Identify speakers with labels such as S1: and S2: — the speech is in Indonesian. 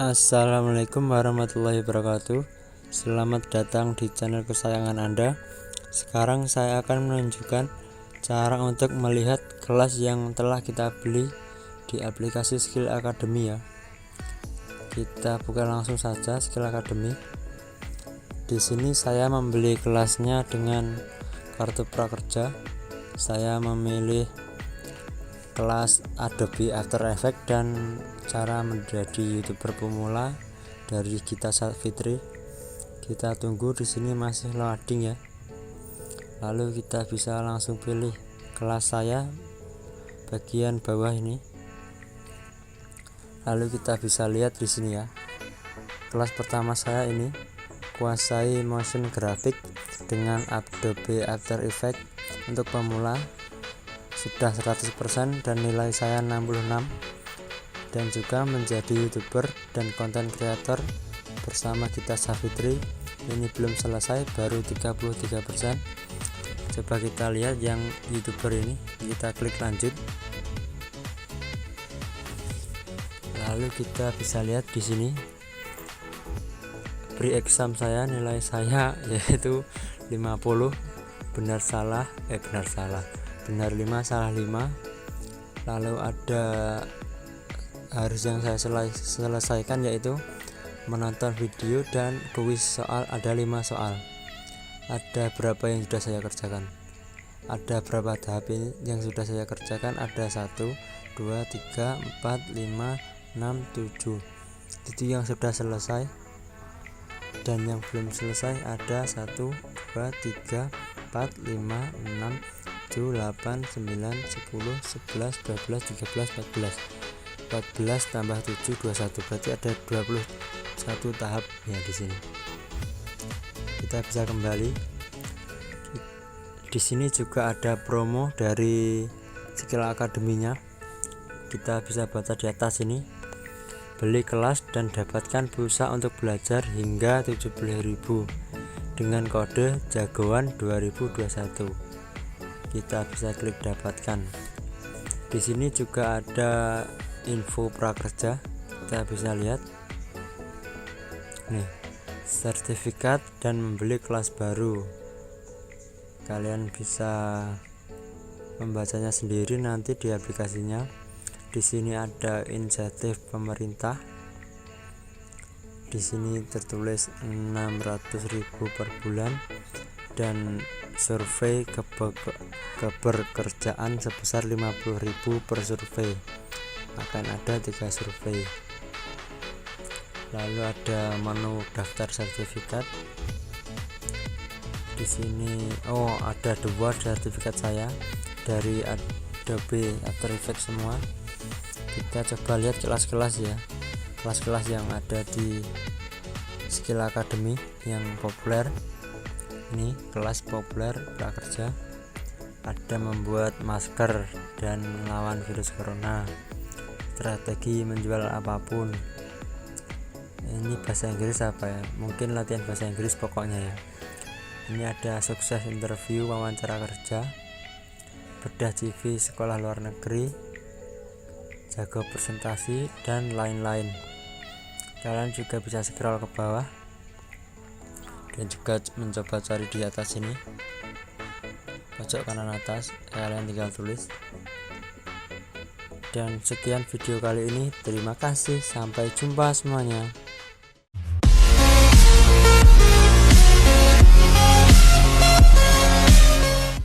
S1: Assalamualaikum warahmatullahi wabarakatuh. Selamat datang di channel kesayangan Anda. Sekarang saya akan menunjukkan cara untuk melihat kelas yang telah kita beli di aplikasi Skill Academy ya. Kita buka langsung saja Skill Academy. Di sini saya membeli kelasnya dengan kartu prakerja. Saya memilih kelas Adobe After Effects dan cara menjadi YouTuber pemula dari Gita Savitri. Kita tunggu, di sini masih loading ya. Lalu kita bisa langsung pilih kelas saya bagian bawah ini. Lalu kita bisa lihat di sini ya. Kelas pertama saya ini kuasai motion graphic dengan Adobe After Effects untuk pemula. Sudah 100% dan nilai saya 66, dan juga menjadi YouTuber dan konten kreator bersama Gita Savitri. Ini belum selesai, baru 33%. Coba kita lihat yang YouTuber ini, kita klik lanjut. Lalu kita bisa lihat di sini pre-exam saya, nilai saya yaitu 50, benar 5 salah 5. Lalu ada harus yang saya selesaikan yaitu menonton video dan kuis soal, ada 5 soal. Ada berapa yang sudah saya kerjakan? Ada berapa tahap yang sudah saya kerjakan? Ada 1, 2, 3, 4, 5, 6, 7. Itu yang sudah selesai. Dan yang belum selesai ada 1, 2, 3, 4, 5, 6, 7, 8, 9, 10, 11, 12, 13, 14 tambah 7, 21, berarti ada 21 tahap ya di sini. Kita bisa kembali. Di sini juga ada promo dari Skill Academy-nya. Kita bisa baca di atas ini. Beli kelas dan dapatkan pulsa untuk belajar hingga 70.000 dengan kode jagoan 2021. Kita bisa klik dapatkan. Di sini juga ada info prakerja, kita bisa lihat nih, sertifikat dan membeli kelas baru. Kalian bisa membacanya sendiri nanti di aplikasinya. Di sini ada insentif pemerintah. Di sini tertulis 600.000 per bulan dan survei keberkerjaan sebesar 50.000 per survei. Akan ada 3 survei. Lalu ada menu daftar sertifikat. Di sini ada 2 sertifikat saya dari Adobe After Effects semua. Kita coba lihat kelas-kelas ya. Kelas-kelas yang ada di Skill Academy yang populer. Ini kelas populer prakerja. Ada membuat masker dan melawan virus corona, strategi menjual apapun. Ini bahasa Inggris apa ya? Mungkin latihan bahasa Inggris pokoknya ya. Ini ada sukses interview wawancara kerja, bedah CV sekolah luar negeri, jago presentasi, dan lain-lain. Kalian juga bisa scroll ke bawah dan juga mencoba cari di atas ini, pojok kanan atas, kalian tinggal tulis. Dan sekian video kali ini, terima kasih, sampai jumpa semuanya.